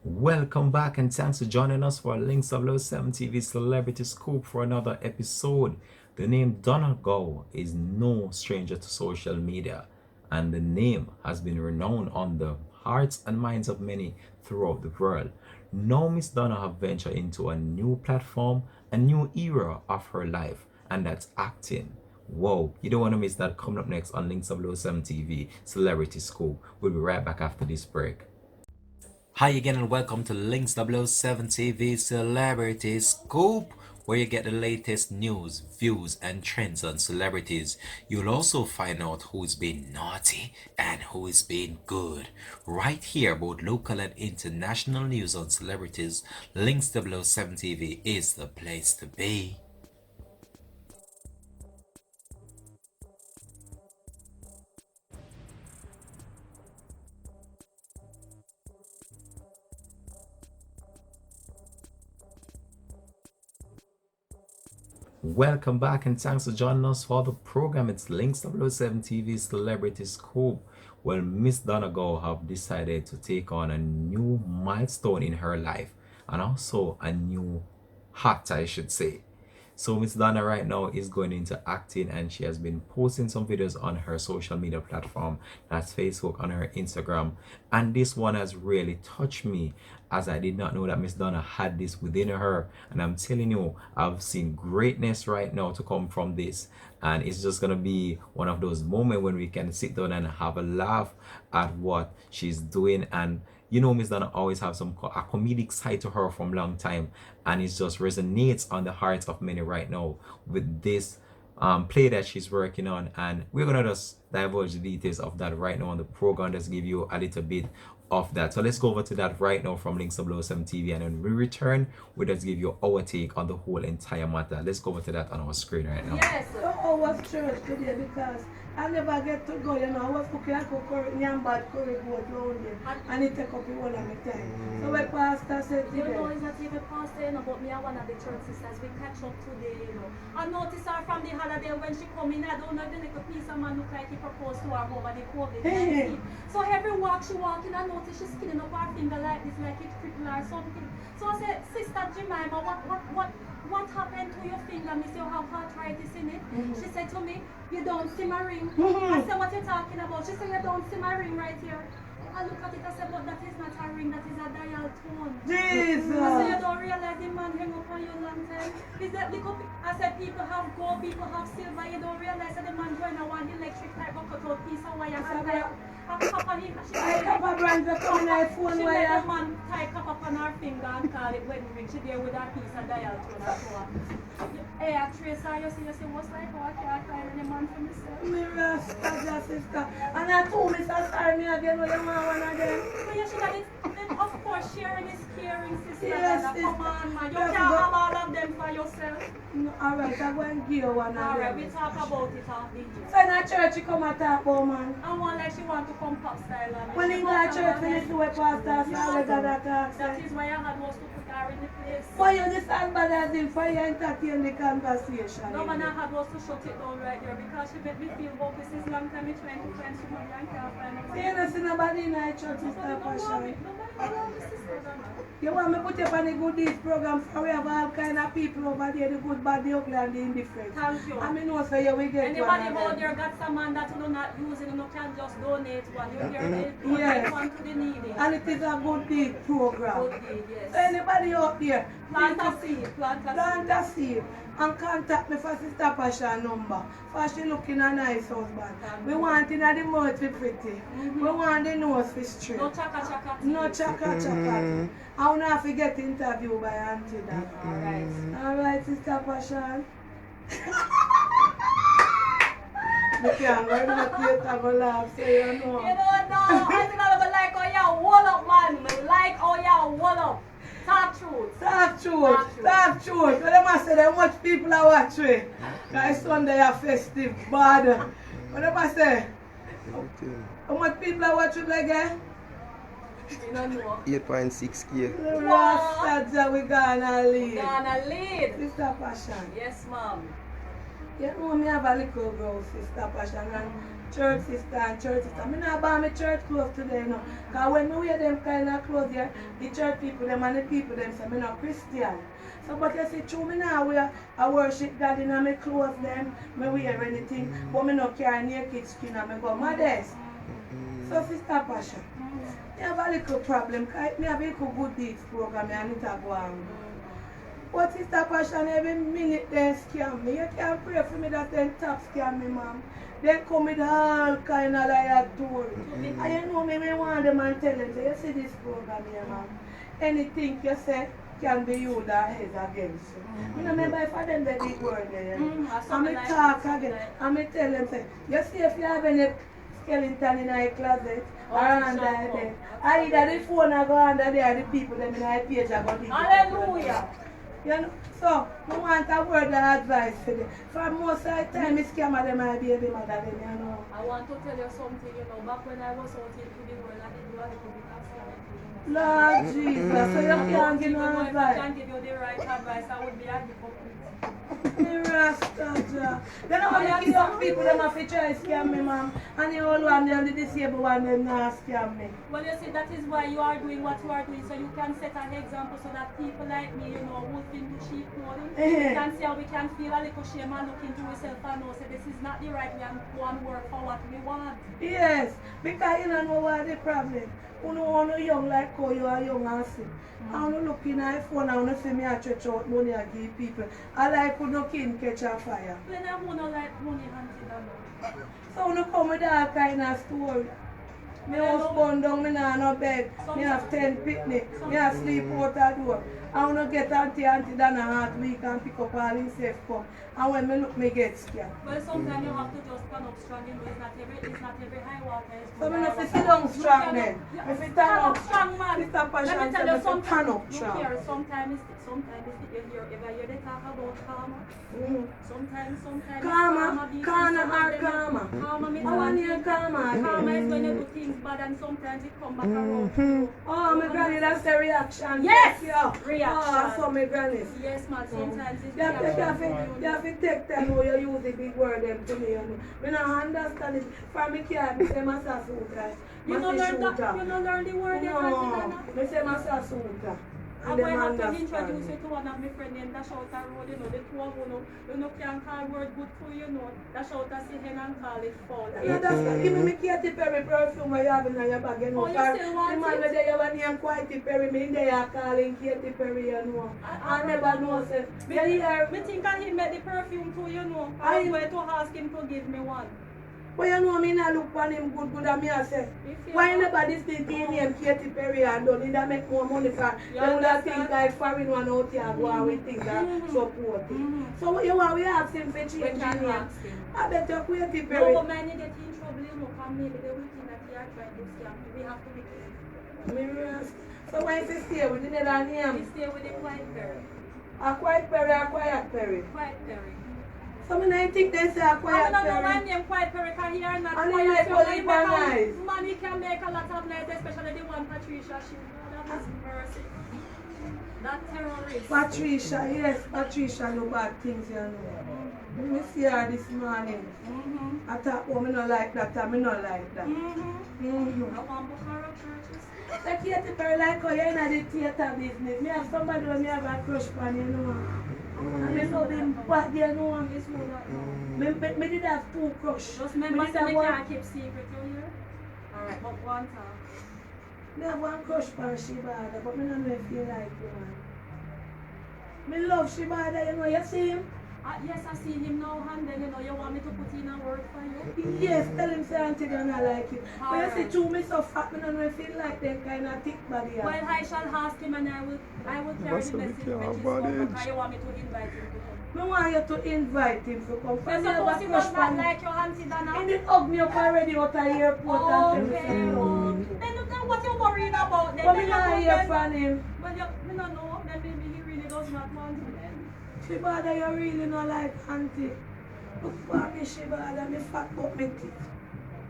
Welcome back and thanks for joining us for Links of Low 7 TV Celebrity Scoop for another episode. The name Donnna is no stranger to social media, and the name has been renowned on the hearts and minds of many throughout the world. Now Miss Donnna have ventured into a new platform, a new era of her life, and that's acting. Whoa, you don't want to miss that. Coming up next on Links of Low 7 TV Celebrity Scoop. We'll be right back after this break. Hi again and welcome to Links 007 TV Celebrity Scoop, where you get the latest news, views and trends on celebrities. You'll also find out who's been naughty and who's been good. Right here, both local and international news on celebrities, Links 007 TV is the place to be. Welcome back and thanks for joining us for the program. It's Links 007 TV Celebrity Scoop. Well, Miss Donnna have decided to take on a new milestone in her life and also a new hat, I should say. So Miss Donnna right now is going into acting, and she has been posting some videos on her social media platform, that's Facebook, on her Instagram, and this one has really touched me, as I did not know that Miss Donnna had this within her. And I'm telling you, I've seen greatness right now to come from this, and it's just gonna be one of those moments when we can sit down and have a laugh at what she's doing. And you know, Miss Donnna always have a comedic side to her from long time, and it just resonates on the hearts of many right now with this play that she's working on. And we're gonna just divulge the details of that right now on the program, just give you a little bit of that. So let's go over to that right now from Links of Low 7 TV, and when we return, we'll just give you our take on the whole entire matter. Let's go over to that on our screen right now. Yes, so I was church today because I never get to go, you know. I was cooking and cooking yam bad curry goat round there, and it take up the whole of my time. So my pastor said You today, know, it's not even pastor, you know, but me and one of the church sisters, we catch up today, you know. I noticed her from the holiday when she come in, I don't know, the little piece of man look like he proposed to her over the COVID-19. So every walk she walk in, I notice she's skinning up her finger like this, like it cripple or something. So I said, Sister Jemima, what happened to your finger? Miss, you have arthritis in it? She said to me, you don't see my ring. I said, what are you talking about? She said, you don't see my ring right here. I look at it, I said, but that is not a ring, that is a dial tone. Jesus! I said, you don't realize the man hang up on you long time? Is that because I said, people have gold, people have silver, you don't realize that the man going to one electric type of cut out piece of wire and like a copper him. I have a brand that come in her phone She let wire. the man tie cup up on her finger and call it wedding ring. She there with her piece of dial tone and so on. Hey, a tracer, you see what's like, oh, I can't find any man for myself. Me rasta, sister. And I told me, sorry, me again, when you want one again. But you should have it. Of course, sharing is caring, sister. Yes, Donnna. sister. Come on, man. You Yes, can't but- have all of them for yourself. No, alright, I'm going to give you one All right, we again. talk about it off video. So in a church, you come and talk about, man. I want like she want to come pop style on me. When She you go go to to church, her when you head. see what pastor say, Yeah. what God talk That say. is why I had was to put her in the place. Why you understand bad as him for you entertain the conversation? No, man, I had was to shut it down right there because she made me feel hopeless. This long time me trying to find somebody and can't find So nobody. you don't see nobody in our church, Nobody Sister don't want me. Passion. Nobody want me, sister Donnna. You want me put you on the good deeds program, for we have all kind of people over there, the good, bad, the ugly and the indifferent. Thank you. I mean, know so you will get Anybody one out of them. there got some man that you not using, you can just donate one. You hear it? Yes. One to the needy. And it is a good deed program. Good deed, yes. So anybody out there, Plant please a seed, plant a seed. plant a seed and contact me for Sister Passion number. For she looking a nice husband. We want in the mouth to pretty. We want the nose to straight. No chaka chaka. No chaka chaka. I will not forget interview by Auntie Dan. Alright. Alright, Sister Passion. Me can't go in the theater go laugh, so you know. You don't know. I think I like how you wall up, man. Me like how you wall up. Talk truth. Talk truth, talk truth. So they must say how much people are watching. Because Sunday are festive, bad. What they must say? How much people are watching again? You don't know. 8.6K. The Rastas we gonna lead. Gonna lead. Sister Passion. Yes, ma'am. You know me have a little girl, Sister Passion, and church sister and church sister. I not buy my church clothes today, you know. Because when I wear them kind of clothes here, the church people, them and the people, them say I'm not Christian. So, but you see, true, me now wear, I worship God in my clothes, them, I wear anything, but I not carry naked skin and I go modest. So, Sister Pasha, I have a little problem, because I have a little good deeds program and it go on. But Sister Pasha, every minute they scam me. You can't pray for me that they top scam me, ma'am. They come with all kind of liar story. And you know me, I want them and tell them, say, you see this program here, ma'am. Anything you say can be used as against you. You know, remember if I them the big word there, and I talk again, and I tell them, say, you see if you have any skeleton in your closet, or under there, either the phone I go under there, the people them in your page I go dig it. Hallelujah. You know, so I want a word of advice for them. For most of the time, it's scammer them my baby mother them, you know. I want to tell you something, you know, back when I was out into the world, I did do a little bit of scamming. Lord Jesus, so you can't give no If I advice. can give you the right advice, I would be a hypocrite. Me Rasta. Then I want to young people them have to try scam me, ma'am. And the old one and the disabled one them not scam me. Well, you see, that is why you are doing what you are doing, so you can set an example so that people like me, you know, who think the cheap clothing, can see how we can feel a little shame and look into ourselves and know, say, this is not the right way and go and work for what we want. Yes, because you don't know what the problem. You know, when you're young like how you are young and sick. I don't look in my phone and I see me a stretch out money and give people. I like when no king catch a fire. When I want to like money, Auntie Donnna. So when you come with all kind of story. Me house burn down, me nah no bed. Me have 10 picnic. Me have sleep out the door. I wanna get Auntie Donnna heart week and pick up all himself come. And when me look, me get scared. Well, sometimes you have to just turn up strong, you know, it's not every high water. So me not sit down strong then. If it turn up strong, man. Mr. Passion Let me tell said you if it something. turn up Look strong. here, sometimes you hear, if I hear they talk about karma, sometimes Karma, be karma some or of them- karma. Karma means I want one to hear thing. karma. Karma is when you do things bad and sometimes it come back around to you. Oh, my granny, that's the reaction. Yes! Yeah. Reaction. Oh, so my granny. Yes, man, sometimes it's You have reaction. to take time how you use the big word them to me. You know. Me not understand it. For me, can't me say massa sutra. You don't learn the word yet, Auntie No, Donnna? me say massa sutra. And And I them have to understand. introduce you to one of my friends named Dashouta Road, you know, the two of you know, can call word good for you, know. Dashouta see hen and call it fall. Yeah, that's why. Give me Katy Perry perfume where you have in your bag, you know. Oh, you still want the man it? where they have a name Katy Perry, me they are calling Katy Perry, you know. I never know, say, you hear? Me think I him make the perfume too, you know. I- I was going to ask him to give me one. But you know me not look on him good and me I say, why nobody still give me Katy Perry and don't need to make more money for You they would have understand? think like foreign one out here go and we think that support it. So what you want we ask him for change We can his name. ask him. I bet you Katy No, Perry. but man, you get in trouble, you know, because maybe they will think that we are trying to scam you. We have to be careful. Me ask. So why is he stay with the other We name? stay with the quiet Perry. A quiet Perry, a quiet Perry. Quiet Perry. So me not think they say a I quiet don't know my Perry. name Quiet Perry because he are not And he quiet. like So only he one become- nice. Man, he can make a lot of noise, especially the one Patricia. She God have mercy. That terrorist. Patricia, yes, Patricia no bad things, you know. Me see her this morning. I thought, oh, me not like that, and me not like that. I want Bukhara churches. The Katy Perry like how you're in the theater business. Me have somebody when me have a crush on, you know. And me know them bad, you know. This one that Me did have two crush. Just remember, me did say have me one, can't keep secret, you hear? Alright, but one time. me have one crush on Shibada, but me don't know if you like you, man. Me love Shibada, you know, you see him? Yes, I see him now, and then, you know, you want me to put in a word for you? Yes, tell him say Auntie Donnna like you. But you Alright. see, true, me so fat, me don't know if he like them kind of thick body. Well, I shall ask him and I will carry the message which is come because you want me to invite him to come. Me want you to invite him to come. Well, suppose he does not like your Auntie He Donnna. did hug me up already out of the airport and tell me say he love me. Then what you worrying about? Then But me you not go hear then- from him. Well, you don't know. Then maybe he really does not want you then. Shibada, you really not like Auntie. Look for me, Shibada, me fat but me thick.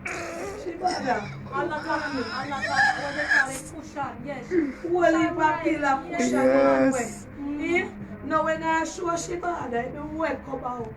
Shibada. Allah tell me. Allah tell what they call it cushion. Yes. Holy papilla Yes. cushion one way. Eh? Now when I show Shibada, it don't wake up out.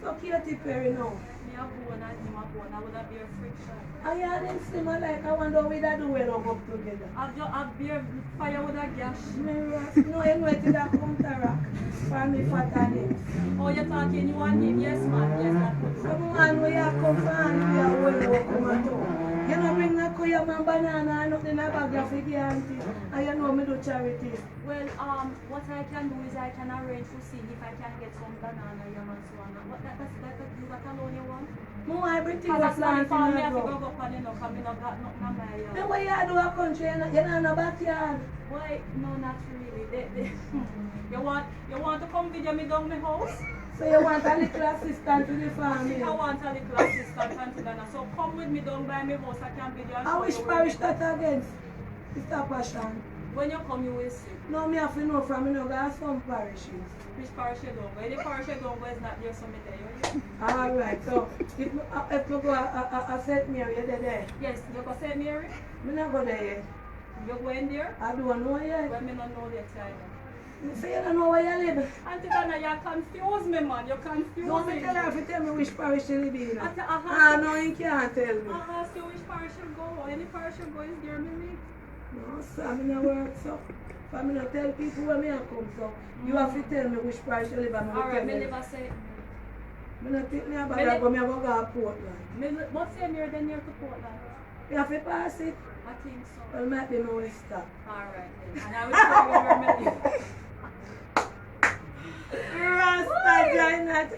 So Katy Perry now. a bone and him a bone, I would have bear friction. I hear them slim like I wonder we that do well up together. I've bear fire with a gash. No, you know it is a counteract for me fat and him. Oh, you're talking you and him? Yes, man. Yes, that could. Some man we have come from we are well come at home. You know bring a koya man banana and nothing a bag of the auntie. And you know me do charity. Well, what I can do is I can arrange to see if I can get some banana yam and so on. But that's you got alone you want? No, everything Because was that's not the farm me planting have to and go grow. up and enough and me not got nothing on my yard. Then what you do a country, you know no backyard. Why? No, not really. You want to come video me down my house? So you want a little assistant to the I family. think I want a little assistant and Donnna. So come with me down by my house. I can video and I show wish you where parish we that go. against Mr. Passion. When you come, you will see. No, me have to know from me no got some parishes. Which parish you don't go? Any parish you don't go is not there, so me tell you. Alright, so if me go a St. Mary, you there? Yes, you go St. Mary. Me not go there yet. You go in there. I don't know yet. Well, me not know that time. Me say you don't know where you live. Auntie Donnna, you confuse me, man. You confuse No, me me. tell her if you tell me which parish you live in. Auntie, Ah, no, you can't tell me. I ask you which parish you go. Any parish you go is there, me. No, sir, me no work so. If me not tell people where me a come so, you have to tell me which parish you live and me will tell Alright, me you. never say. Me not think me about that, but me a go to Portland. What St. Mary then near to Portland? You have to pass it. I think so. Well, might be my way stop. Alright, then. And I will show you where me live. Rasta giant.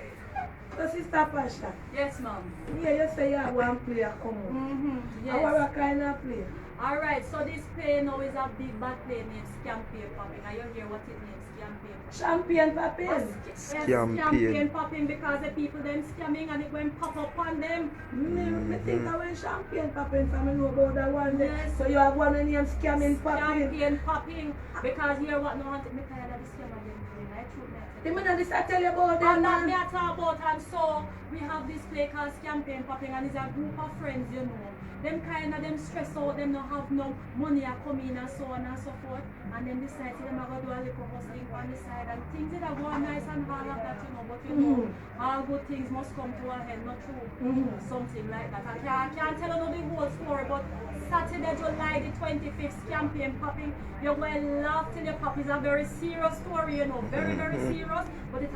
So Sister Pasha, Yes, ma'am. yeah, you say you have one player come on. Mm-hmm. Yes. Yes. What kind of player? Alright, so this play now is a big bad play named Scam Popping. Are you hear what it means? Scam Popping. Champion Papin. Yes, Scam popping because the people them scamming and it went pop up on them. Me think I went champion Papin for me know about that one day. Yes. So you have one named Scamming Papin. Champion popping because here what no want me tired of the scam again. I truth me. The minute this I tell you about them, And that me man. I talk about and so we have this play called Campaign Popping and it's a group of friends, you know. Them kind of them stress out, them not have no money a come in and so on and so forth. And then decide to them are going to do a little hustling on the side and things that are going nice and all of that, you know. But you know, all good things must come to a head, not true. Something like that. I can't tell you the whole story, but Saturday, July the 25th, Campaign Popping, you will laugh till you pop. It's a very serious story, you know, very, very serious. But it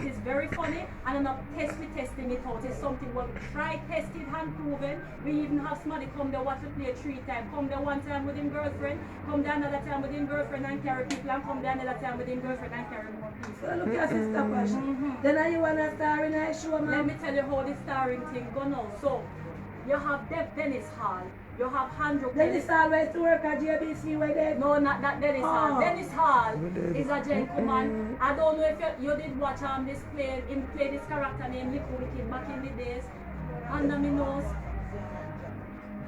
is very funny and enough testing it out. It's something we try, tested, and proven. We even have somebody come there watch the play 3 times. Come there one time with his girlfriend, come there another time with his girlfriend and carry people, and come there another time with his girlfriend and carry more people. So look at Sister Pasha. Then are you want to star in a show, Let man? me tell you how the starring thing go now. So, you have Dennis Hall, you have Andrew Dennis always to work at JBC where they No, not that Dennis Hall. Oh. Dennis Hall Who did? is a gentleman. I don't know if you did watch this play, him play this character named Little Wicked back in the days. Under me nose.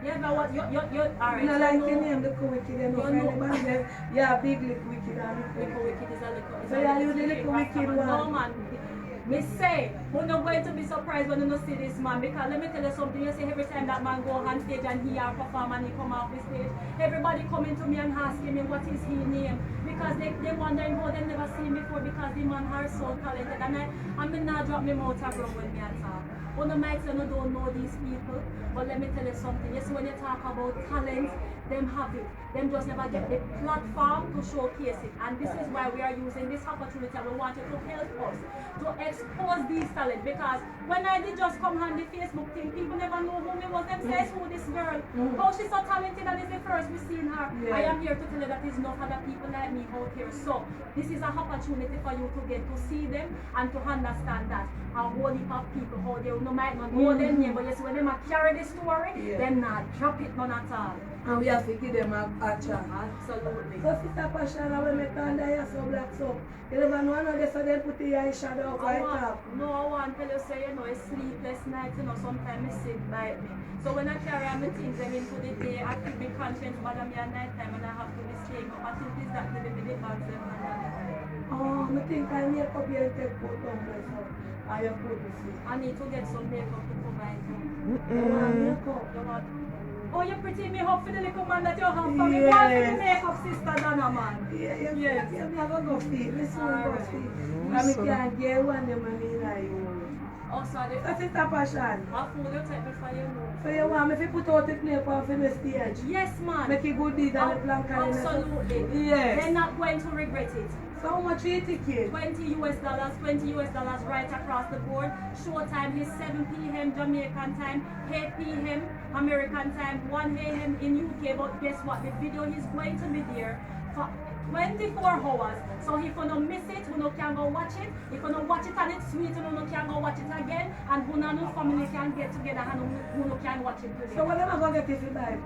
You ever watch, you alright. No so like know your name, the wicked, you know, You know. kind of band them. Yeah, big lip wicked and Little Wicked is a little. So you are the Little Wicked one. No man. Me say, we're not going to be surprised when you don't see this man because let me tell you something. You see every time that man go on stage and he are perform and he come off the stage, everybody coming to me and asking me what is his name because they wondering how they never seen before because the man are so talented and I mean not drop me mouth around when me talk. One of my say you don't know these people, but let me tell you something. You see when you talk about talent, them have it. Them just never get the platform to showcase it. And this is why we are using this opportunity and we wanted to help us to expose these talent because when I did just come on the Facebook thing, people never know who me was. Them says who this girl, how she's so talented and it's the first we seen her. Yeah. I am here to tell you that there's enough other people like me out here. So this is an opportunity for you to get to see them and to understand that a whole heap of people how they no might not know their name, but yes, when them a carry the story, Yeah. them not drop it none at all. and we have to give them a chance. Absolutely. So Sister Pasha, now when me turn there, you so black so. You never know another so they put the eye shadow up right up. No, I want to tell you, say, you know, it's sleepless nights, you know, sometimes it sit bite me. So when I carry on my things them into the day, I keep my conscience bother me at night time and I have to be staying up until this that the bags them and Oh, I think I make up here and take put on myself. I have put the see. I need to get some makeup to provide you. You want makeup? You want? Oh, you pretty me up for the little man that you have for me. Yes. Go for the makeup, sister Donnna, man. Yeah, Yes. yeah, me have a go feed. Me soon go Alright. feed. know, And me so- can't get one them and me like you. Oh, sorry. So Sister Passion, I fool you type before you know. so you want me to put out the play for the stage? Yes, man. Make it good deed and the plan Absolutely. Yes. They're not going to regret it. So how much your ticket? $20 right across the board. Showtime is 7 p.m. Jamaican time, 8 p.m. American time, 1 a.m. in UK. But guess what? The video is going to be there for 24 hours. So if you don't miss it, you can go watch it. If you don't watch it and it's sweet, you can go watch it again. And who and your family can get together and who can watch it together. So what am I going to get if you buy it?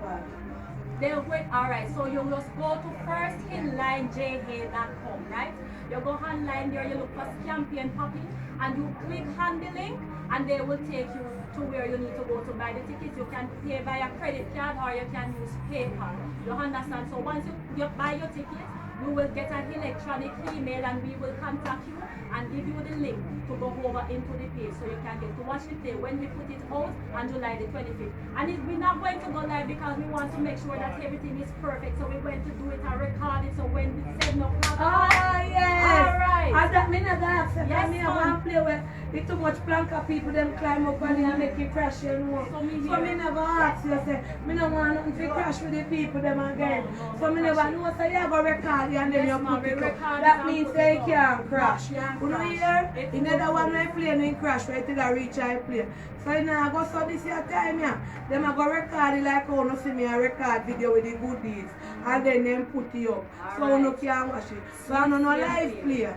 They'll wait. Alright, so you just go to firstinlineja.com, right? You go online there, you look for Champion Poppy, and you click on the link, and they will take you to where you need to go to buy the tickets. You can pay via credit card or you can use PayPal. You understand? So once you buy your ticket, you will get an electronic email and we will contact you and give you the link to go over into the page so you can get to watch the play when we put it out on July the 25th. And we're not going to go live because we want to make sure that everything is perfect. So we're going to do it and record it so when it's 7 o'clock. Oh, yes. Alright. And that means that accept. Yes, Me I ma'am. want to play where it's too much planka people them climb up and they make it crash, you know. So me So here. me never ask you, say, me no want nothing to crash with the people them again. No, So me never know, say, you go record it and then Yes, you ma'am, put it we up. record it That and means put they it up. can't crash. Can't You know crash. here? It's In the one good. I play, no crash, right till I reach I play. So you know, I go so this your time, yeah. Them I go record it like how you see me a record video with the goodies. And then them put it up. So Alright. you can watch it. So I don't know live play.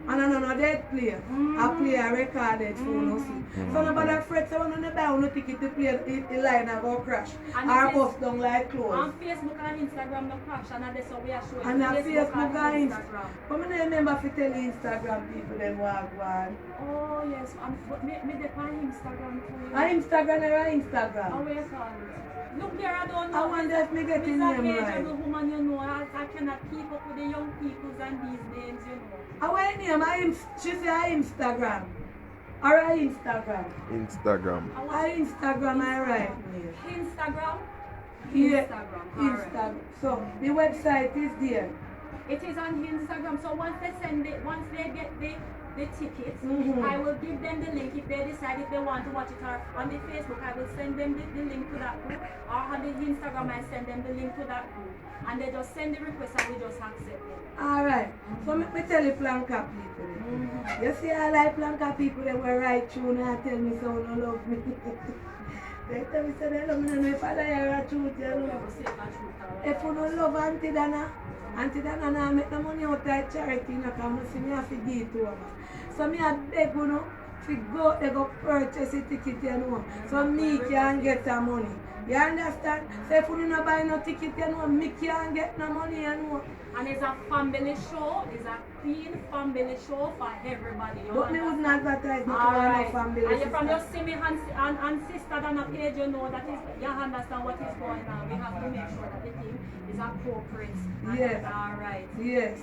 And I don't know dead play. I play a recorded phone, you see. So nobody afraid so when you buy no ticket to play the line and go crash. And Or this is- bust down like clothes. On Facebook and Instagram, no crash, and that's how we are showing. And on Facebook and Instagram. Instagram. But I don't remember if you tell Instagram people them walk one. Oh yes, but me dey on Instagram too. On Instagram or How Instagram? we call it? Look there, I don't know. I wonder if me get Miss the a name ageable right. woman, you know, I cannot keep up with the young peoples and these names, you know. Our name, she say Instagram. Or Instagram. Instagram. Or Instagram, I right. Instagram? Yeah, Instagram, alright. Instagram. So the website is there. It is on Instagram, so once they send it, once they get the tickets, Mhm. I will give them the link if they decide if they want to watch it, or on the Facebook I will send them the link to that group, or on the Instagram I send them the link to that group, and they just send the request and we just accept it. Alright. So me tell you Planka people. Mm-hmm. You see I like Planka people they were right through and tell me so no love me. They tell me say they love me and if I lie a truth, you know. If you don't love Auntie Donnna now make the money out of charity, you know, because I see me have to give it to her. So me I beg you know, to go, they go purchase a ticket, you know, so me can get the money. You understand? So if you don't buy no ticket, you know, me can't get no money, you know. And it's a family show, it's a clean family show for everybody. You But me wouldn't advertise no Alright. family. And you from your semi and sister on a page, you know that is, you understand what is going on. We have to make sure that the thing is appropriate. Yes. Alright. Yes.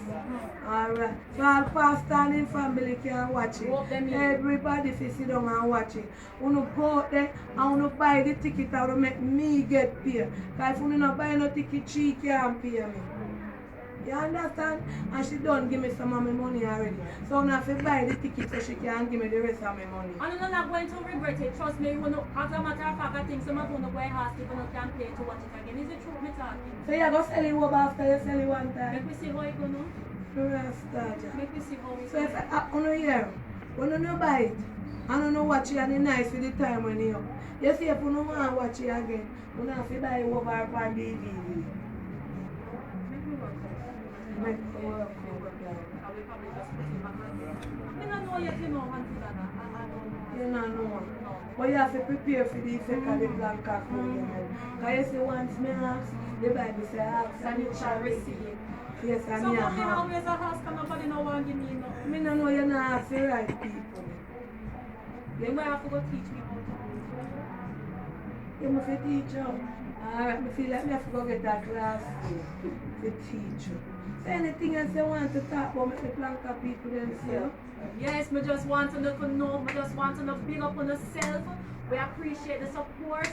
Alright. So all pastor and his family can watch it. Hope them in. Everybody if you sit down and watch it. You go out there and you buy the ticket and you make me get paid. Because if you don't buy no ticket, she can't pay me. You understand? And she don't give me some of my money already. So I have to buy the ticket so she can give me the rest of my money. And you're not going to regret it. Trust me, you know, as a matter of fact, I think some of you going to ask if you can pay to watch it again. Is it true, me talking? So you go sell it over after you sell it one Make time. me see how it going to. Start. Make me see how it So if I hear, when you buy it, and you watch it and it's nice for the time when you you see if you don't want to watch it again, you have to buy it over on DVD. Make me work out. Make it work. I will probably just put it back on there. I don't know yet, you know, Auntie Donnna. I don't know. You don't know. No. But you have to prepare for the effect of the black cock. Because you see once me ask, the Bible says ask And you shall receive. Yes, and So you mommy have. always a ask and nobody no want give me no. Me no know you not ask the right people. Then we have to go teach me how to do You must teach you. Alright, I feel like I have to go get that class to teach you. So anything else you want to talk about, make the planka people them see you? Yes, me just want to know, me just want to know big up on yourself. We appreciate the support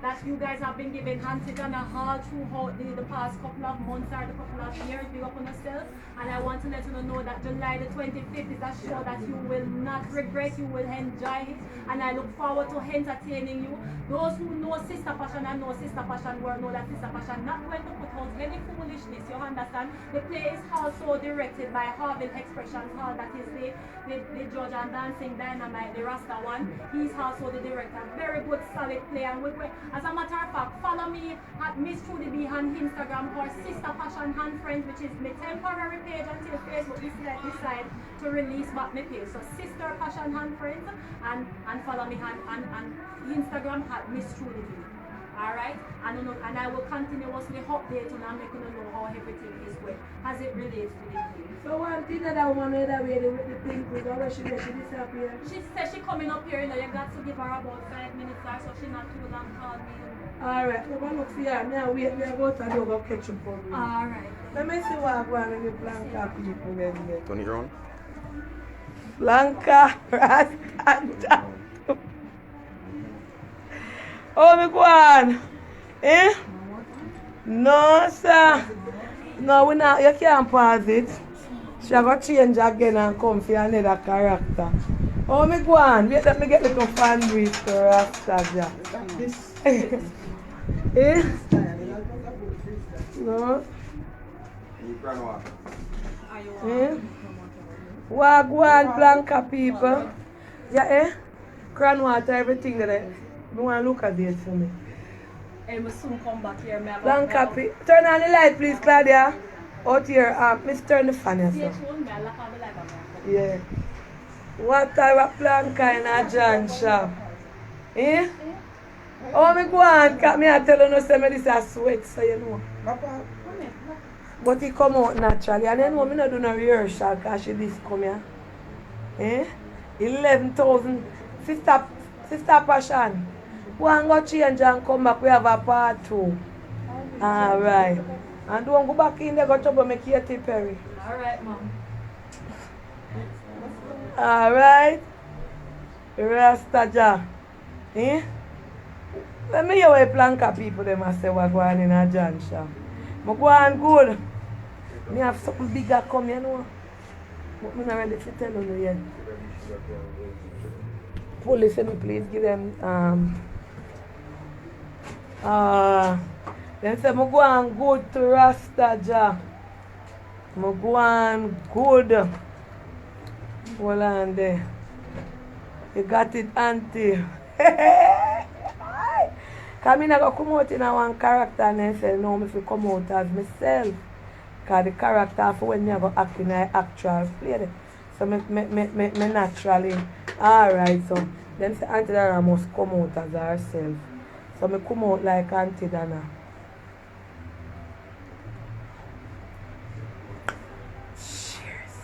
that you guys have been giving Auntie Donnna all throughout the past couple of months or the couple of years. Big up on yourself. And I want to let you know that July the 25th is a show that you will not regret. You will enjoy it. And I look forward to entertaining you. Those who know Sister Passion and know Sister Passion will know that Sister Passion not going to put out any foolishness. You understand? The play is also directed by Harvey Expressions Hall, that is the judge and dancing dynamite, the Rasta one. He's also the director. Very good, solid play. And as a matter of fact, follow me at Miss Trudy B on Instagram or Sister Passion and Friends, which is my temporary page until Facebook decide to release back my page. So Sister Passion and Friends, and follow me on Instagram at Miss Trudy B. Alright? And I will continuously update and make you know how everything is going as it relates to the play. So one thing that I want to know with the pink wig, how she disappear? She said she coming up here, you know, you got to give her about 5 minutes or so she not too long call me. Alright, so I'm look for her. Now we are going to do a ketchup for me. Alright. Let me see what I'm going to do Blanca people then. Tony Ron? Blanca, Rasta. Oh, me go on. Eh? No, sir. No, we not. You can't pause it. She got change again and come for another character. Oh, me go on. Wait, let me get little fan breeze to Rasta. Eh? No. Eh? Wagwan Blanca people. Yeah, eh? Crown water, everything that I want to look at this for me. And we'll soon come back here. Blanca people. Turn on the light, please, Claudia. Out here, let's turn the fan here. Yeah. What type of Blanca in a John shop? Eh? Oh, me go on, because me I tell you no say me this a sweat, so you know. But it come out naturally, and then me not do no rehearsal because she this come here. Eh? 11,000. Sister Passion. Go and go change and come back, we have a part 2. Alright. And don't go back in there, go trouble make Katy Perry. Alright, mom. Alright. Rasta Ja. Eh? Let me hear what Blanca people them a say what go on in a John shop. I go on good. Me have something bigger come, you know. But I'm not ready to tell you yet. Police, me please give them them say I go on good to Rasta Ja. I go on good. Hold on there. You got it, auntie. Because I go come out in one character and then say, no, I come out as myself. Because the character for when I go act in an actual play. So me naturally. Alright, so then say Auntie Donnna must come out as herself. So me come out like Auntie Donnna. Cheers.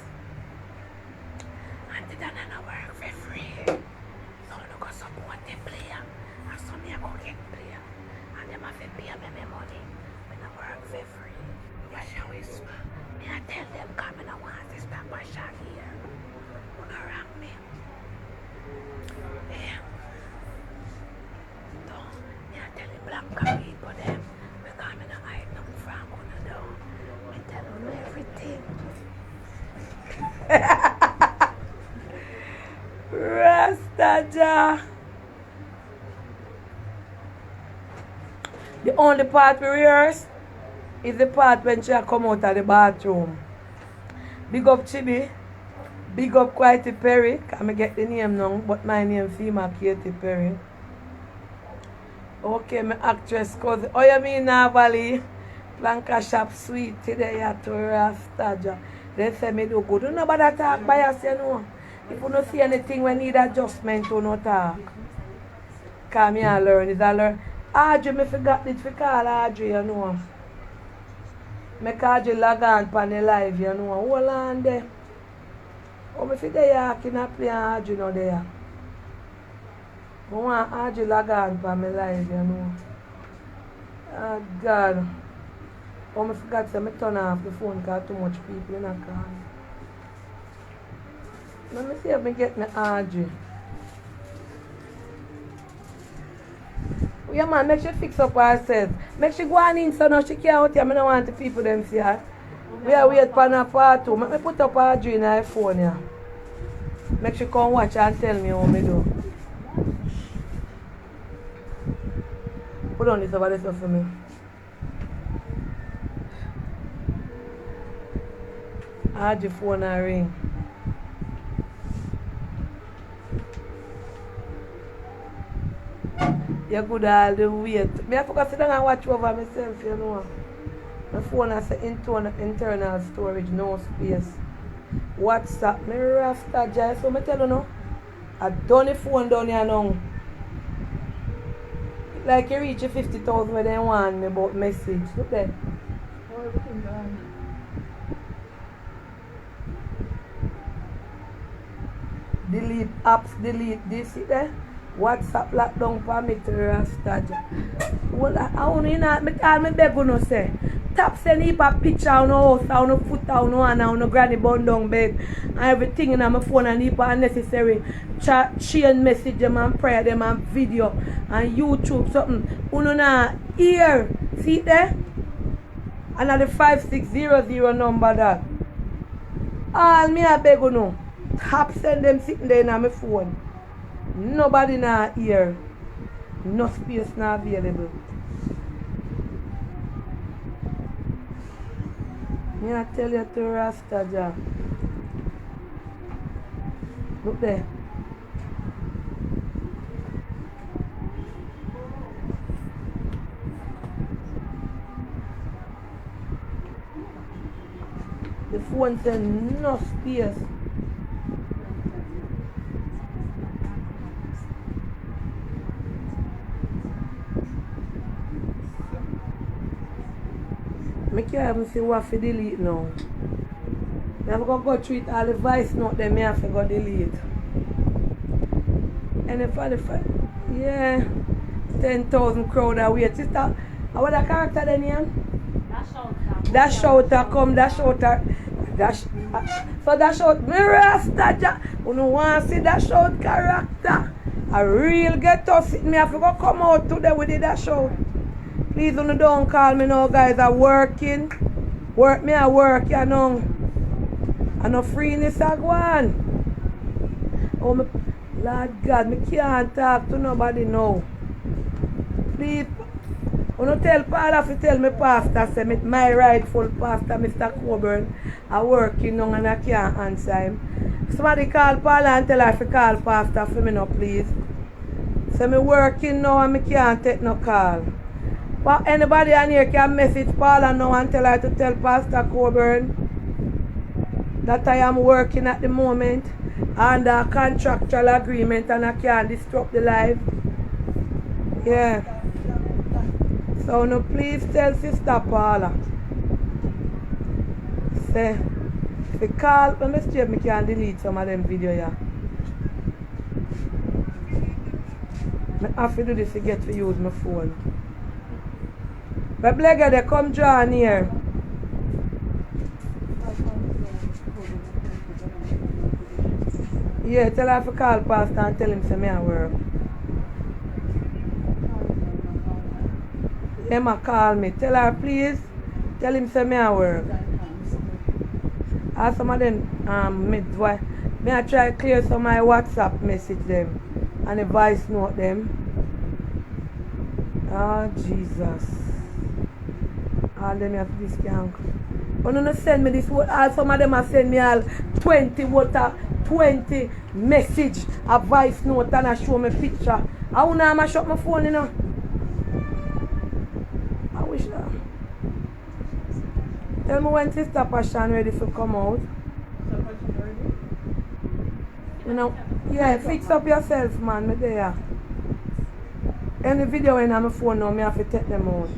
Auntie Donnna no work for free. So no go support the player. And so me I go get player. And them have to pay me money. Me no work for free. What shall we say? Me I tell them come and I want to stop a shot here. Wanna rock me? Yeah. So me I tell the Blanca people them because me no hide nothing from gonna do. Me tell them everything. Rasta Ja. The only part we rehearse is the part when she come out of the bathroom. Big up Chibi. Big up Katy Perry. Can I get the name now, but my name female Katy Perry. Okay, my actress cousin. Oh, you mean Navali? Blanca Shop Sweet today at Rasta Ja. They say me do good. You know about that talk bias, you know. If you don't see anything we need adjustment, you no talk. Because me I learn is I learn. Audrey, me forgot it for call Audrey, you know. Make Audrey log on pan the live, you know. Hold on there. Oh, me fi there can I play Audrey no there. I want Audrey log on pan my live, you know. Oh God. Oh, me forgot to turn off the phone because too much people in a car. Let me see if I get my Audrey. Yeah, man, make she fix up herself. Make she go on in so now she can't out here. I don't want the people them see her. We are wait for her part 2. Make me put up her dream in her phone, yeah. Make she come watch and tell me how me do. Put on this over there for me. I had the phone and ring. You good all the wait. Me I forgot to sit down and watch over myself, you know. My phone has an internal storage, no space. WhatsApp, me rasta jai, so me tell you no. I done the phone down here now. Like you reach 50,000 when they want me about message. Look there. Oh, everything gone. Delete apps, delete this, see there? WhatsApp lockdown for me to rasta jai. Well, I only not, me call me beg you no say. Tap send heap a picture on no house, on no foot, on no hand, on no granny bun down bed, and everything in my phone and heap unnecessary chat, chain message them and prayer them and video and YouTube something. Uno na ear, see it there? Another 5600 number that. All me a beg you no. Tap send them sitting there in my phone. Nobody na ear. No space na available. Me I tell you to Rasta Jah. Look there. The phone said no space. I can't even see what to delete now. I have to go through it all the voice note then I have to go delete. And if I yeah, 10,000 crowd away. Sister, what a character then name? That shouter come, that shouter. So that shout, me Rasta Jah. You don't want to see that shout character. A real get us. Me have to go come out today with it, that shout. Please don't call me now, guys. I'm working. Work me at work, you know. I no freeness I go on. Oh, my Lord God, me can't talk to nobody now. Please, don't tell Paula to tell me pastor, say me my rightful pastor, Mr. Coburn, I working now and I can't answer him. Somebody call Paula and tell her to call pastor for me now, please. Say me working now and me can't take no call. But anybody on here can message Paula now and tell her to tell Pastor Coburn that I am working at the moment under a contractual agreement and I can't disrupt the life. Yeah. So now please tell Sister Paula. Say, if you call, when I straight, I can delete some of them videos. Yeah. I have to do this to get to use my phone. But Blegger, they come draw here. Yeah, tell her to call Pastor and tell him to me at work. Emma call me. Tell her please. Tell him to me at work. Ask some of them me I try to clear some of my WhatsApp message them and the voice note them. Oh Jesus. All them have this gang. When you send me this, all some of them have send me all 20 message, a voice note and a show me picture. I wanna have to shut my phone, you know. I wish that. Tell me when Sister Passion ready to come out. You know, yeah, fix up yourself, man. Me there. Any video when I'm on my phone now, me have to take them out.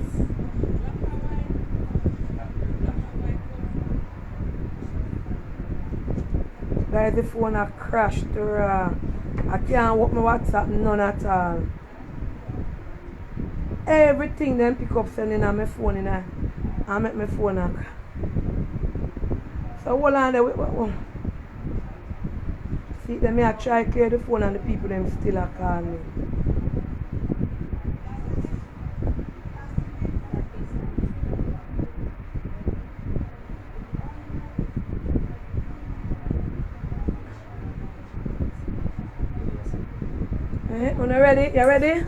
Guys, the phone a crashed. I can't work my WhatsApp, none at all. Everything them pick up sending on my phone in I make my phone a. So hold on there. See them I try to clear the phone and the people them still a call me. Una ready? You ready?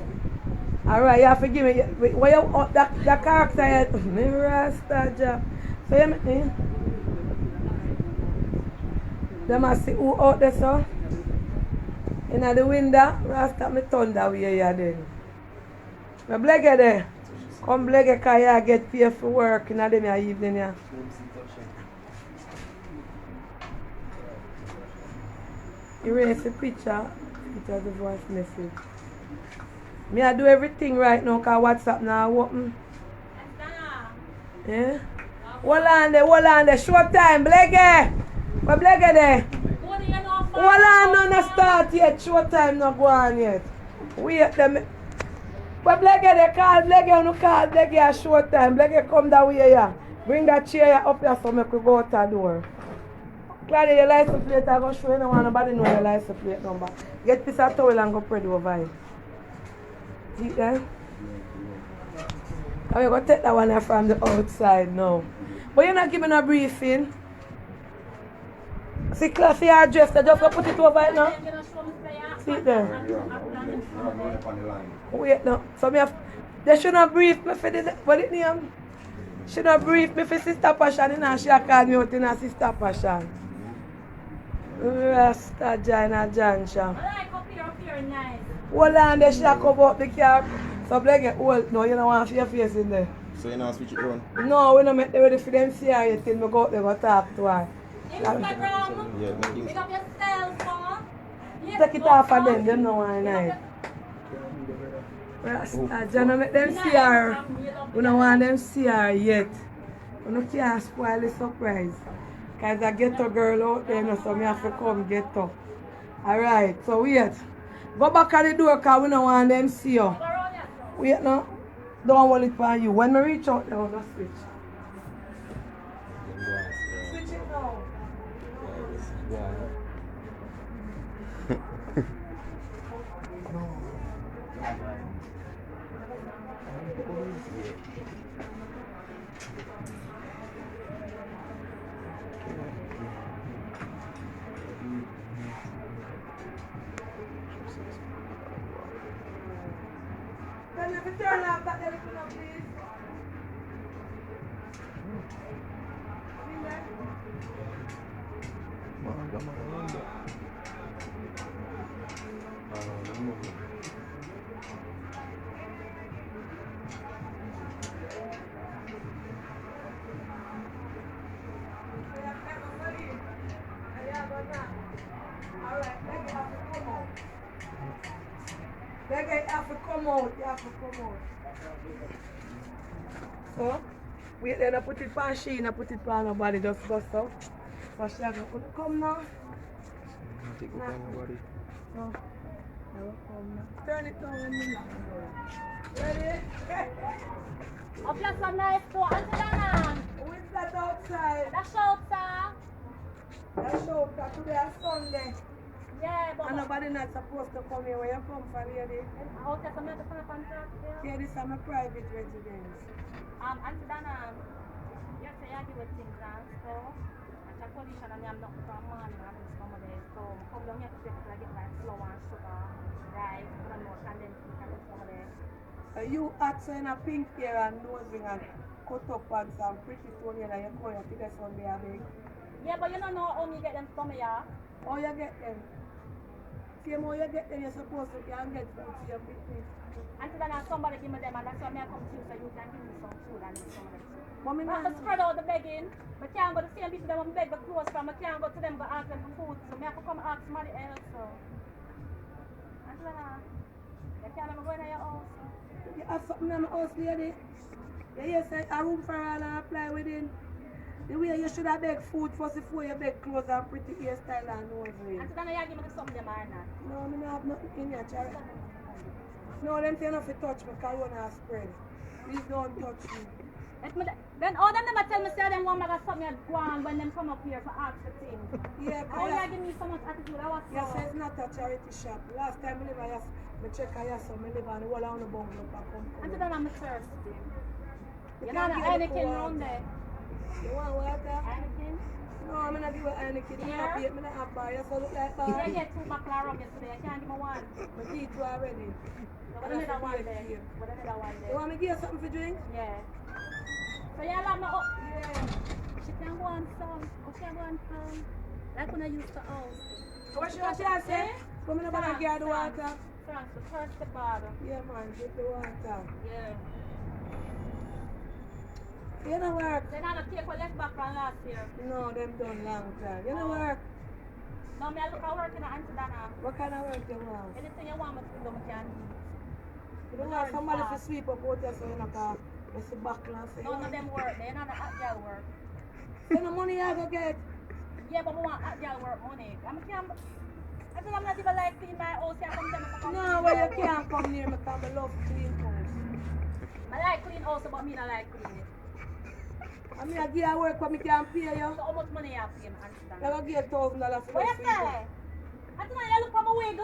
Alright, you have to give me. Where you that character? Me Rasta job. So you them a see who out there so. Inna the window, Rasta me thunder way you then. Me blege there. Come blege cause you get paid for work inna them evening ya. Erase the picture. It has a voice message. Me I do everything right now cause WhatsApp now open. Yeah? Hold on there. Short time, blege. But blege there. Hold on, no start yet. Short time not go on yet. Wait them. But blege there, call blege, no call blege a short time. Blege come that way here. Bring that chair up here so make we go out the door. Claudia, your license plate I go show you, no want nobody know your license plate number. Get piece of towel and go spread over it. See there? I'm going to take that one from the outside now. But you're not giving a briefing. See, class, your address, I just go put it over it now. See it there. Wait now. So they should not brief me for this. What it name? Should not brief me for Sister Passion, and she called me out in a Sister Passion. Rasta Jana Jansha. Up here, nice. Hold on, they should come up the car. So like get old. No, you don't want to see your face in there. So you know switch it on? No, we don't make them ready for them see her yet till we go out there and talk to her. Instagram. Yeah, make Pick up yourself, huh? Yes, Take it off of them don't want to night. Rasta Jana make them see her. We don't want them see her yet. We don't can't spoil the surprise. Because I get a girl out there, so I have to come get her. Alright, so wait. Go back at the door because we don't want them see you. Wait now. Don't hold it for you. When we reach out there, we'll switch. Switch it now. Can you turn off that telephone, please? You have to come out. So, wait then I put it on she, I put it on nobody, just bust out. So she have to come now. Take it on nobody. No. Never come now. Turn it down when you ready? Up here some nice for Auntie Donnna. Who is that outside? That's shelter. That show that today is Sunday. Yeah, but And nobody not supposed to come here. Where you come from, lady? out there some other contract there. Yeah, this is my private residence. Auntie Donnna, you say I give it things and so at a condition and I'm not from money and I'm from there. So come down here to get I get like flour and sugar, rice, and more condensed milk and some of there. You act so in a pink hair and nose ring and cut up pants and pretty stone here and you come here to the Sunday a big. Yeah, but you don't know how me get them from here. How you get them? Same how you get them, you're supposed to can get food to your picnic. Until then somebody give me them and that's why I come to you so you can give me some food and some of them. But me I have not to spread out the begging. I can't go to the same people that want beg the clothes from. I can't go to them go ask them for food. So I have to come ask somebody else. So. Until then, you can't even go in your house. you have something in my house, lady. You hear say a room for all and apply within. The way you should have beg food first before you beg clothes and pretty hairstyle and nose ring. Until then, you give me something them or not. No, I don't have nothing in here, Charlie. No, them say not to touch me because you want to spread. Please don't touch me. Then all them never tell me say them want me to something go on when them come up here for ask for things. Yeah, How you give me so much attitude? I was you say it's not a charity shop. Last time I live here, I check here, so I live on the wall on the bungalow back home. Until then, I'm thirsty. You know can't the get Heineken water. round there. You want water? Heineken? No, I'm not see what any kid Yeah. have me not have bar. You so look like Yeah, bar. I get 2 buckle of rum yesterday. I can't give me one. My teeth were already. So what another one there? What another one You there? want me to give you something for drink? Yeah. So you allow me up. Yeah. She can go on some. Or she can go on some. Like when I used to house. What she say? Come in about to get the water. France, the first the bottom. Yeah, man, get the water. Yeah. You know work? Then I take what left back from last year. No, them done long time. You know work? Now me I look at work in Auntie Donna. What kind of work you want? Anything you want me to do, I can do. You don't want somebody to sweep up out there so you know can mess the back and say, None of them work. They're not hot girl work. you know money I go get? Yeah, but I want hot girl work money. I think I'm not even like clean my house. I come tell me to come No, clean well my you can't come near me because I love clean house. I like clean house, but me not like clean it. I mean I give you work when I can pay you. So how much money you have to pay me, Auntie You Donna? go give $1,000 for What you the say? Auntie Donna, you look for my wig?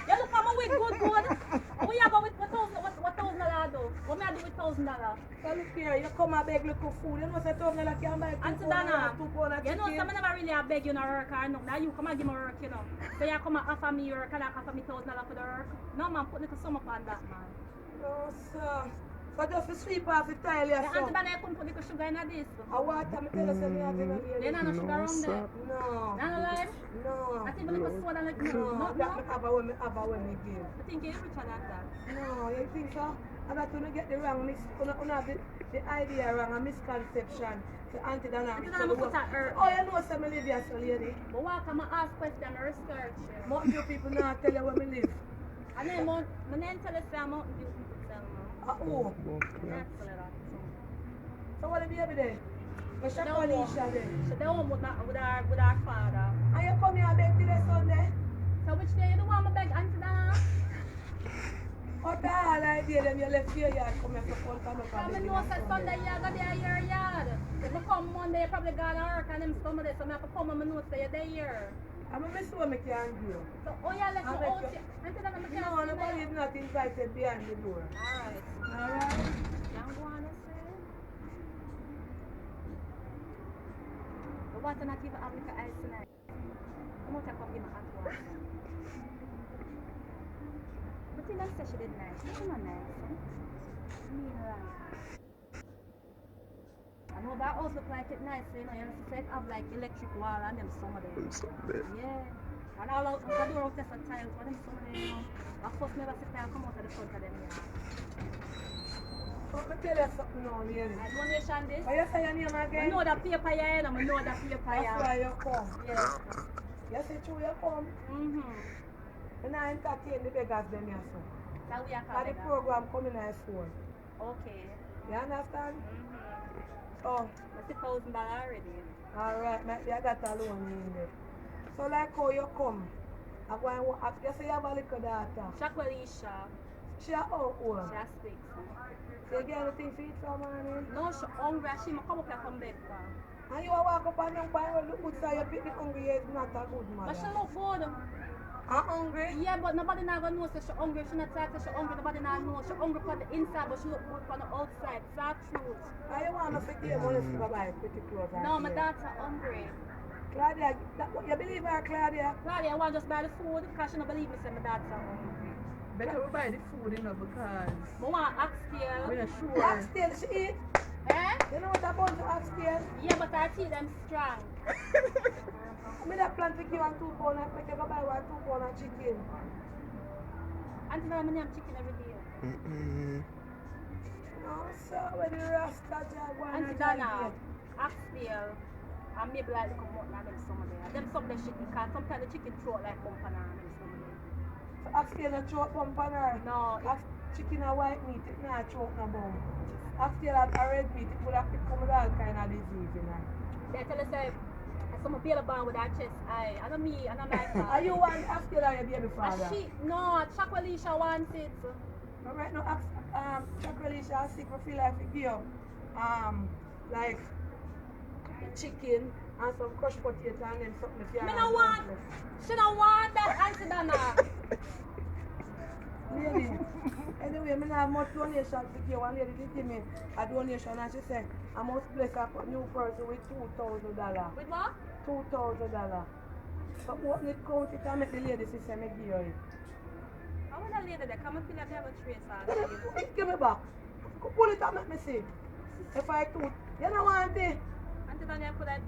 You look for my wig good? What you go with what $1,000 do? What me I do with $1,000? So look here, you come and beg little food. You know say $1,000 can buy Auntie 2 Donna, pound of you know, chicken. some never really a beg you no work or nothing. Now you come and give me work, you know. So you come and offer me work and I offer me $1,000 for the work. No man, put little sum up on that, man. No, sir. So just to sweep off the tile here, Yeah, so. Auntie Donna, you couldn't put little sugar in this. I want to tell you something I didn't There really. ain't no sugar around there. No. Not alive? No. I think little soda like No, no. that me have when me give. I think you're richer than that. No, you think so? I got to get the wrong have the idea wrong, a misconception. The Auntie Donna. Auntie Donna, put that herb. Oh, you know some live here, so lady. But why come I ask question and research? Mountain View people now tell you where me live. And then my name tell us that Mountain View people tell me. Oh. That's that. So what the baby there? What's your They Alicia there? So they home with our father. And you come here and beg today Sunday? So which day you don't want me beg Auntie Donna? What the hell idea them you left your yard come here for come up I and know that Sunday you go there your yard. If I come Monday, you probably gone to work and them some of this, so I have to come and I know say you're there. I'm going to miss what I can do. So, oh yeah, let's I'll go make out. you- Auntie Donna, I can't No, see nobody there. is not invited behind the door. Alright. Alright? Young one, I say. The water not even have like ice tonight. I'm going to come give me hot water. But you don't say she did nice. She's not nice. Mean right. I know that house look like it nice, you know. You know, it have like electric wall and them some of them. Yeah. And all out the door out there for tiles, but them some of them, you know. Of course, never sit there and come out of the front of them, yeah. Let me tell you something now, lady. And donation this. What you say your name I again? know that paper here, you know, I know that paper That's why here. you come. Yeah. You say true you come. Mm-hmm. And I entertain the beggars them here, so. That we are Now the calling that. program coming at 4. Okay. You understand? Mm-hmm. Oh, That's $1,000 already. alright, maybe I got a loan in there. So like how you come, I go and you say you have a little daughter. Shakwalisha, She a how old? she has speaks. So you get anything to eat for morning? No, she hungry, she might come up here come back. And you a walk up and down by the road, look good, so you pick the hungry, is not a good But she mother. look good. I'm hungry? Yeah, but nobody not gonna know say she hungry. She not talk say she hungry. Nobody not know. She hungry from the inside, but she look good from the outside. That's truth. And you want to forget money to buy pretty clothes? No, my daughter hungry. Claudia, you believe her, Claudia? Claudia, I want to just buy the food because she don't believe me say my daughter hungry. Better we buy the food, you know, because I want oxtail. we're not sure. Oxtail, she eat? Eh? You know what a bunch of oxtail? Yeah, but her teeth them strong. I mean, that plan to give one 2 pound, make you go buy 1 2 pound of chicken. Auntie Nana, I have chicken every day. No, sir, when the Rasta job, one Auntie Donna, oxtail, and maybe like little mutton and them some of them. Them some of them chicken, because sometimes the chicken throw out like bump and them some of them. So oxtail not throat bump on her. No, Chicken and white meat, it not throat no bump. Oxtail and a red meat, it come with all kind of disease in her. they tell us say, some baby born with her chest eye. I know me, I know my Are father. you want oxtail or your baby And father? she, no, Chakwalisha wants it. No, right now, chocolate shall sick, we feel like we give like chicken and some crushed potato and then something if you Me no want, she don't want that, Auntie Donna. Really? Anyway, I don't have much donation to give. One lady did give me a donation and she said, I must bless a new person with $2,000. With what? $2,000. So open it, count it and make the lady she said, me give her it. I want a lady that come and feel like I have a trace on. Give me back. Pull it and make me see. If I toot, you don't want it. Auntie Donnna, I could have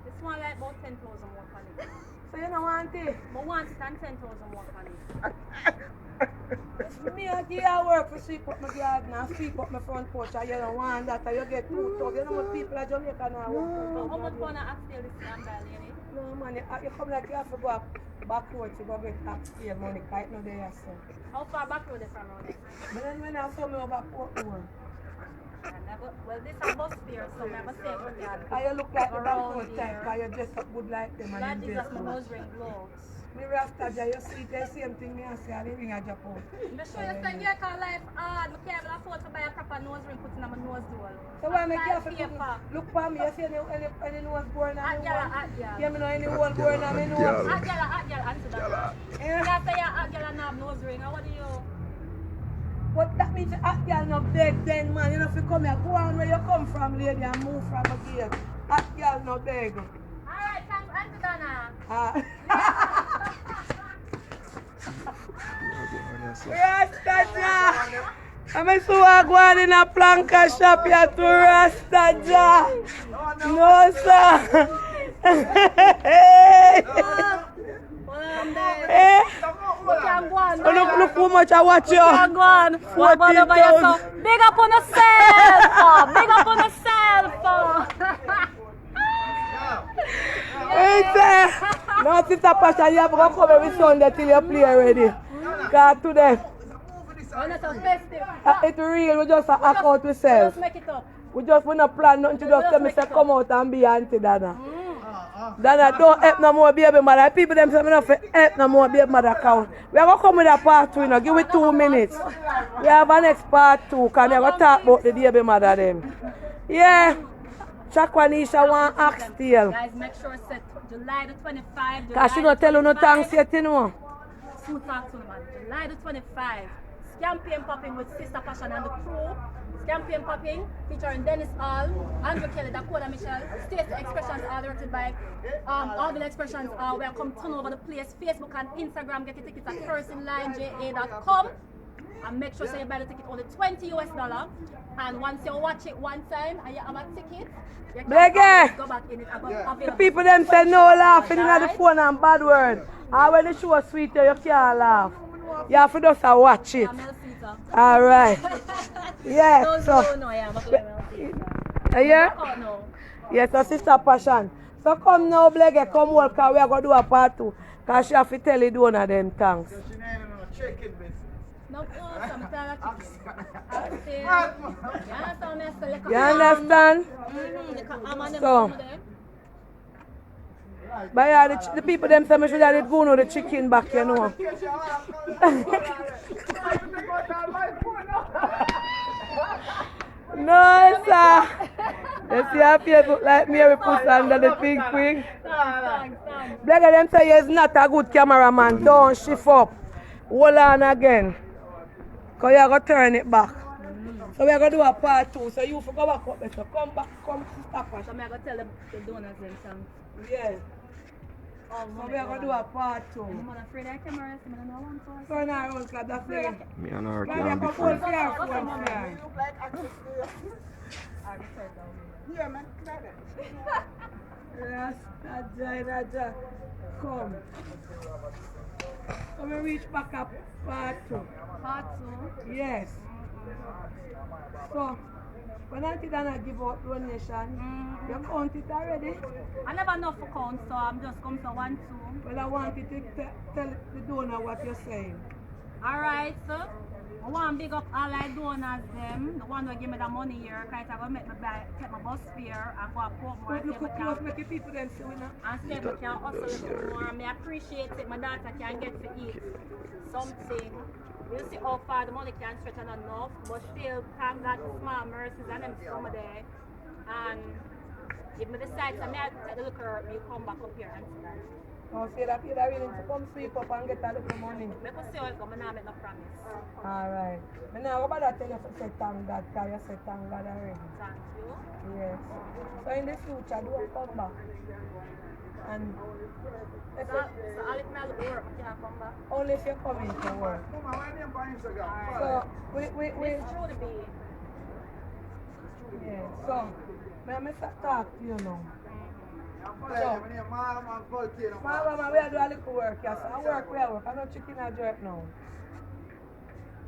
this one like about 10,000 more for it. So you don't want it. But once and 10,000 more for it. Me and give you work to sweep up my garden and sweep up my front porch and you don't want that and you get 2,000. You know what people at Jamaica now work for. So how much for an upscale this land by lady? No man, you come like you have to go back road to go get upscale money because it's not there so. How far back road is from around there? But then when I saw me over Portmore, Well, this is a bus here, so I'm never safe with that. and you look like the back Around road type here. because you dress up good like them Lord and you Jesus, dress my good. nose ring glows. Me Rasta, you see the same thing me and say, I ring a Japan. Make sure you spend your car life hard. I can't even afford to buy a proper nose ring put in my nose hole. So why make you have Apply to paper. look for me, you see any nose born on Hot me girl, one? hot girl. Yeah, me know any one born on me Hot nose. girl. Hot girl, answer that. Yeah. You say you're hot girl and have nose ring. What do you? But that means the hot girl not beg then, man. You know if you come here, go on where you come from, lady, and move from a gate. Hot girl not beg. Alright, thanks, Auntie Donnna. Ah. Rastaja! I'm so going in a planka shop here to Rastaja. No, sir. Eh? Look how much I watch you. Go on. What over yourself? Big up on yourself. Big up on yourself. No, Sister Pasha, you have to come every Sunday till you play already. Because today, it's real, we just act out Just ourselves. make it up. We just want to plan nothing to just tell me to come out and be Auntie Donnna. Donnna, don't help no more baby mother. People them say me not help no more baby mother count. We are going to come with a part 2, you know. Give it 2 minutes. We have a next part 2 because we are going to talk about the baby mother them. Yeah. Chakwanisha want ask still. Guys, make sure it's July the 25th. Because she not tell you no thanks yet, you know. Soon talk to them, man. July the 25th. Campaign popping with Sister Passion and the crew. Campaign popping featuring Dennis Hall, Andrew Kelly, Dakota Michelle, Stacey Expressions are directed by all the expressions are welcome turn over the place. Facebook and Instagram, get your tickets at cursinglineja.com. And make sure you buy the ticket only $20 US. And once you watch it one time and you have a ticket, you can always go back in it. The people them say no laughing in the phone and bad word. And when the show is sweet, you can't laugh. You have to just watch it. Alright. Yeah, so. Yeah? Yes, so Sister Passion. So come now, Blege, come walk, because we are going to do a part 2. Because she have to tell you Donnna them thanks. No, I'm You understand? So, but yeah, the people them say me should have go know the chicken back, you know. No, sir. You see her face look like Mary put under the pink wing. Black them say you're not a good cameraman. Don't shift up. Hold on again. Because you're going to turn it back. So we're going to do a part 2. So you go back up better. Come back, come to stop us. So I'm going to tell the donors them some. Yeah. So we're going to do a part 2. I'm not afraid of camera, so I don't know one for. Turn around, because that's it. Me and her But can be you free. can Yeah, man. Yes, Naja. Come. So we reach back up part 2. Part 2. Yes. So, when Auntie Donnna give out donation, you count it already? I never know for count, so I'm just come to 1, 2. Well, I want you to tell the donor what you're saying. Alright, so I want to big up all my donors them, the one who give me the money here, because I'm going to make me buy, take my bus fare and go to Portmore Look how close make the people them see we now. and see if I can hustle a little more. I appreciate it, my daughter can get to eat something. We'll see how far the money can stretch and enough, but still thank God for small mercies and them some of there. And If me decide, so me I take the liquor, you come back up here and see that. Oh, say that you're willing to come sweep up and get a little money. Me could see how it go, me not make no promise. Alright. Me now about that tell you to say thank God, because you say thank God already. Thank you. Yes. So in the future, don't come back. And So I'll let me look work, I can't come back. only if you're coming to work. So we It's true to be. yeah. So me talk to you now. So Mama, we are doing a little work, yes. I work, I'm not chicken a jerk now.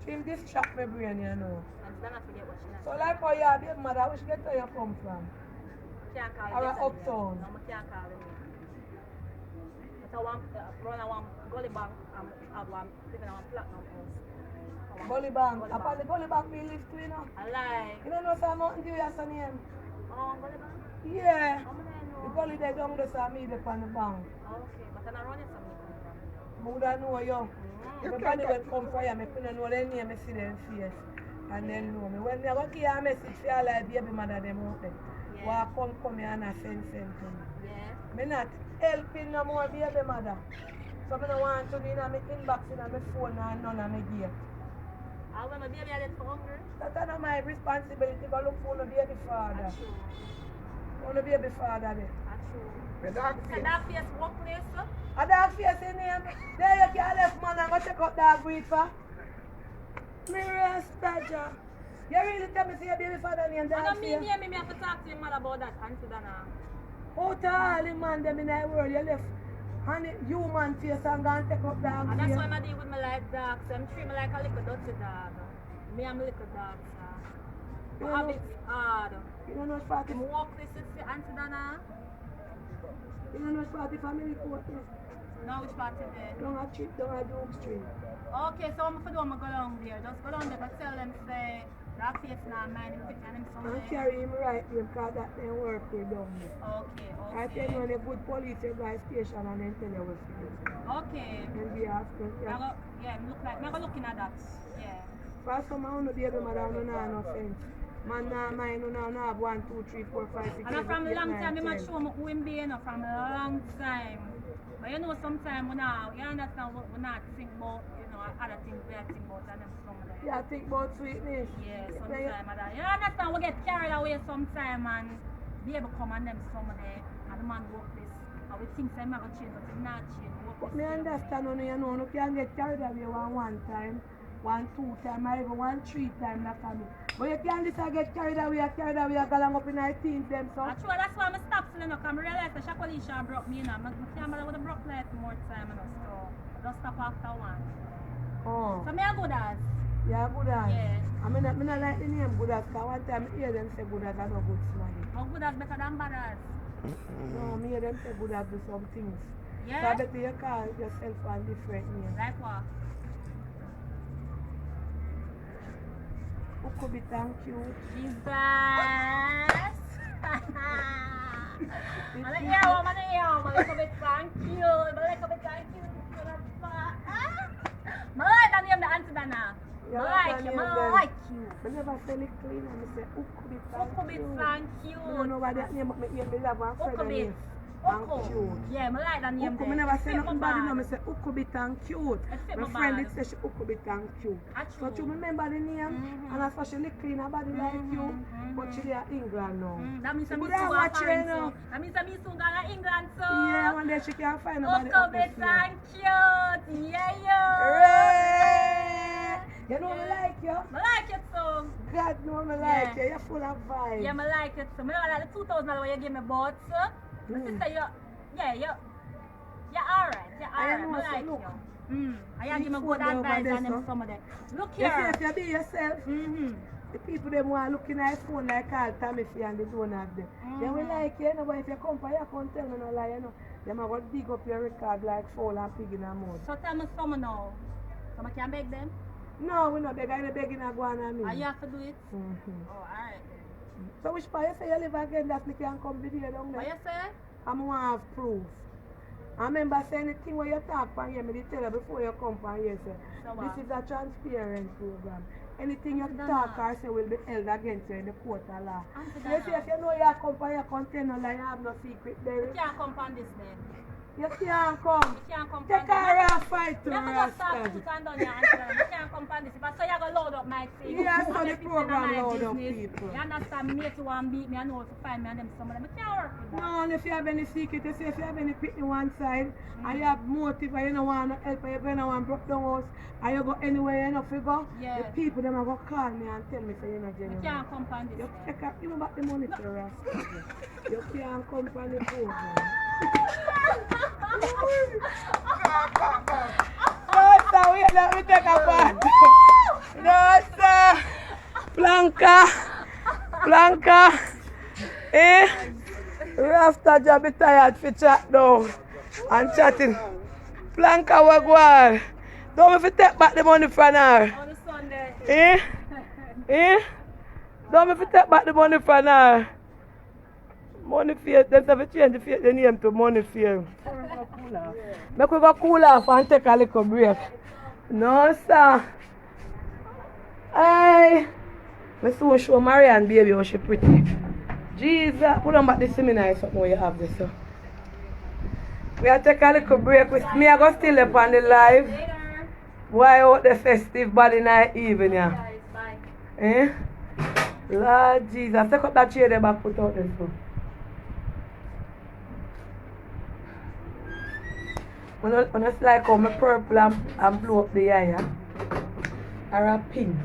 Him distract my brain, you know. And then I forget what she So like how you are big mother, which get where you come from? can't call Or it. uptown. No, I can't call it. But I want run a one gully bank and have one living on one platinum house. Gully Bank. Upon the Gully Bank we live to, you know. I lie. You don't know some Mountain Dew has a name? Oh, gully bank? Yeah. How many I The know? gully they don't just me up on the bank. Okay, but I'm not running something from. But I know you. Everybody will come for you, I don't know their name, I see them face. And then know me. When they go give you a message for your life, baby mother them out there. Yeah. Walk come here and I send to me. Yeah. Me not helping no more baby mother. So I don't want to be in my inbox in my phone and none of my gear. I when my baby I get hungry. That's not my responsibility to look for the baby father. That's true. For the baby father there. That's true. The dog So face. that face workplace, sir? A dog face in him. There you can left man and go check out dog breed for. Me respect you. You really tell me say your baby father name I dog don't mean face? me have to talk to your mother about that, Auntie Donnna. Out of all the man them in the world, you left honey, human face and go and take up dog And that's face. why I deal with me like dogs. I'm treat me like a little dirty dog. Me I'm a little dog, sir. You My know- habits hard. You don't know what's part I'm of walk this is for Auntie Donnna. you don't know what's part of family court is. No, which part is there? Don't have cheat, don't have Duke Street. Okay, so I'm going to go down there. Just go down there and tell them, say, that face now mine, him picking him And somewhere. carry him right here because that they work with down there. Okay, I tell you okay. when they put police you go to station and then tell you what's it. Okay. And we ask them, I yeah. go, yeah, me look like, me go looking at that. Yeah. First some I no baby mother no have no sense. Man nah mine no have 1, 2, 3, 4, 5, 6, 7, 8, 9, 10. And from a long time, they might show me who him be, you know, from a long time. But you know, sometimes we now, you understand, we not think about, you know, other things we are think about and them some of them. Yeah, think about sweetness. Yeah, If sometimes. you- You understand, we get carried away sometime and be able to come and them some of them, and the man work this. And we think say never change, but it not change. We work But this me same way. understand you can get carried away one time, 1, 2 time, or even 1, 3 time that family. But you can't just get carried away, galang up in our teens them so. That's true, that's why I stop selling because I realized that Shakolisha broke me, you know. My camera would have broke like more time, you know, so I just stop after one. Oh, So me a good as. yeah, good as. Yeah. I mean, I not like the name good as, because one time I hear them say good as and no good smile. But good as better than bad as. No, me hear them say good as do some things. So I Yeah? bet you call yourself one different name. Like what? Who could be thank you? Jesus! Mana iyaw, malay bit thank you. Malay bit thank you. Malay, tani yung daan sa Donnna. Yeah, Malay tani you, yung malay you. I never say it clean and I say who could be thank Oko bit you? thank you. I don't know why that name, but me hear me love one friend Oko bit. name. Thank Oko. you. Yeah, malay tani yung Uku, me never say nothing bad, you know, me say Uku be thank cute. It fit My my friend bad. did say she Uku be thank cute. That's So true. you remember the name, and I saw she look clean, her body like you, but she there England now. That means You I'm could soon have go watch her, foreign you know. so. That means I'm soon go to England so. Yeah, one day she can't find nobody Oko up bit this year. thank cute. Yeah, yo. Hooray! You know me like you? I like it so. God know me like Yeah. you, you're full of vibes. Yeah, I like it. So, I like the $2,000 you give me both, sir. My Mm. sister, you're alright. You're I alright. know, I so like look. you. I See give me food good there over advice there, on them so. some of them. Look You see, here. if you be yourself, the people them want looking at phone like all Tammy Fee and they don't have them. They will like you, know, but if you come for you, come tell me no lie, you know. Them are going to dig up your record like fowl and pig in a mud. So tell me some now. So I can beg them? No, we not beg, I begging a go on and me. Or you have to do it? Mm-hmm. Oh, alright. So which part you say you live again that me can come video down What there? you say? I'm want to have proof. I remember saying the thing where you talk from here, me did tell you before you come from here, say, So what? this is a transparent program. anything you Donnna. talk or say will be held against you in the court of law. Auntie So you see, if Donnna. you know you come for your content, no lie, you have no secret You there. can't come on this then. You can't come. You can't come Take on her this. and fight to You have to just start Rasta. shoot and done your answer. You can't come on this. If I say you're going to load up my thing. Yeah, so and the if it's in program my load up business, people. You understand me to want beat me, I know to find me and them some of them. I can't work with that. No, and if you have any secret, you say if you have any pit in one side, and you have motive, and you don't want to help, and you don't want to broke down house, and you go anywhere you know if you go, Yeah. the people them are going to call me and tell me say you're not You genuine. can't come on this. You take a, give me back the money to Rasta. You can't come from the program. No, sir, wait, let me take a part. No, sir. Blanca. Eh? Rasta job be tired for chat now. And chatting. Blanca, what go on? Don't me fi take back the money from her. On the Sunday. Eh? Eh? Don't me fi take back the money from her. Money fair, them have to change the name to money fair. Make we go cool off and take a little break. No, sir. Hey. I soon show Marianne baby how she pretty. Jesus, put on back the seminar something where you have this. So. We are take a little break with me. I go still up on the live. Later. Why out the festive body night evening? Yeah. Guys, bye. Eh? Lord Jesus, take up that chair there back, put out this one. When it's like how my purple and blue up the eye, yeah? Or a pink.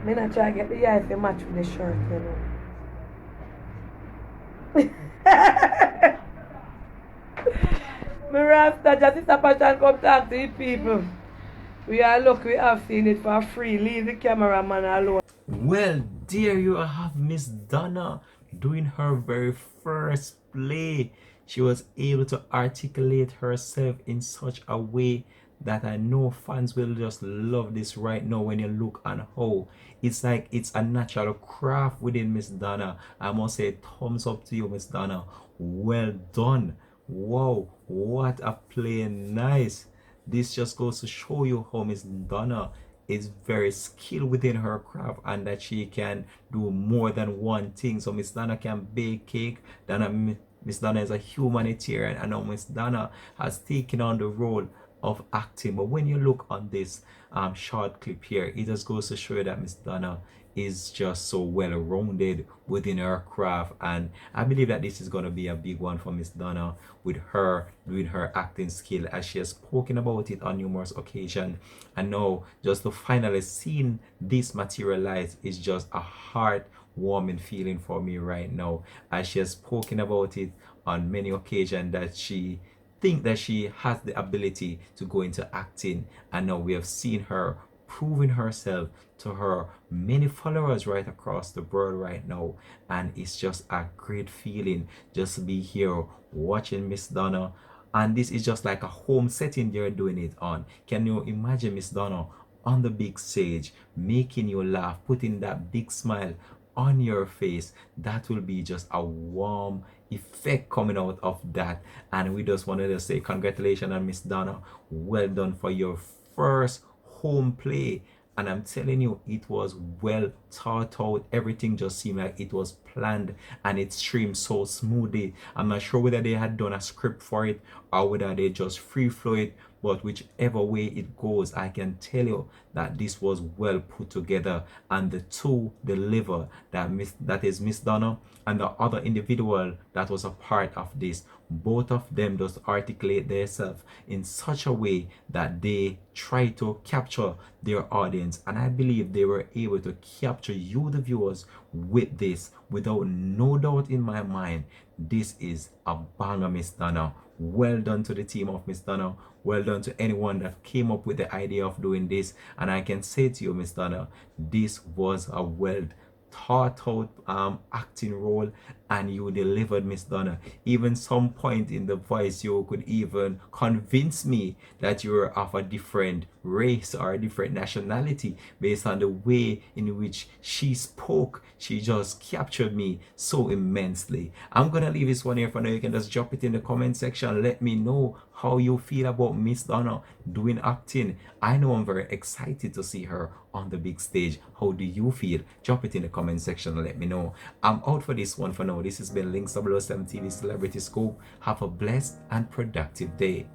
I'm not try to get the eye to match with the shirt, you know. My Rasta, just this passion come talk to the people. We are lucky we have seen it for free. Leave the cameraman alone. Well, there you have Miss Donna doing her very first play. She was able to articulate herself in such a way that I know fans will just love this right now when you look on how it's like it's a natural craft within Miss Donna. I must say thumbs up to you, Miss Donna. Well done. Wow, what a play. Nice. This just goes to show you how Miss Donna is very skilled within her craft and that she can do more than one thing. So Miss Donna can bake cake. Miss Donna is a humanitarian, and now Miss Donna has taken on the role of acting. But when you look on this short clip here, it just goes to show you that Miss Donna is just so well rounded within her craft, and I believe that this is going to be a big one for Miss Donna with her doing her acting skill, as she has spoken about it on numerous occasions. And now just to finally see this materialize is just a heartwarming feeling for me right now, as she has spoken about it on many occasions that she think that she has the ability to go into acting, and now we have seen her proving herself to her many followers right across the world right now, and it's just a great feeling just to be here watching Miss Donna. And this is just like a home setting they're doing it on. Can you imagine Miss Donna on the big stage making you laugh, putting that big smile on your face? That will be just a warm effect coming out of that. And we just wanted to say congratulations on Miss Donna. Well done for your first home play, and I'm telling you, it was well thought out. Everything just seemed like it was planned, and it streamed so smoothly. I'm not sure whether they had done a script for it or whether they just free flow it, but whichever way it goes, I can tell you that this was well put together, and the two deliver that is Miss Donna and the other individual that was a part of this. Both of them just articulate themselves in such a way that they try to capture their audience, and I believe they were able to capture you, the viewers, with this without no doubt in my mind. This is a banger, Miss Donna. Well done to the team of Miss Donna. Well done to anyone that came up with the idea of doing this. And I can say to you, Miss Donna, this was a well thought out acting role, and you delivered, Miss Donna. Even some point in the voice, you could even convince me that you're of a different race or a different nationality based on the way in which she spoke. She just captured me so immensely. I'm gonna leave this one here for now. You can just drop it in the comment section. Let me know how you feel about Miss Donna doing acting. I know I'm very excited to see her on the big stage. How do you feel? Drop it in the comment section and let me know. I'm out for this one for now. This has been Links 007 TV Celebrity Scoop. Have a blessed and productive day.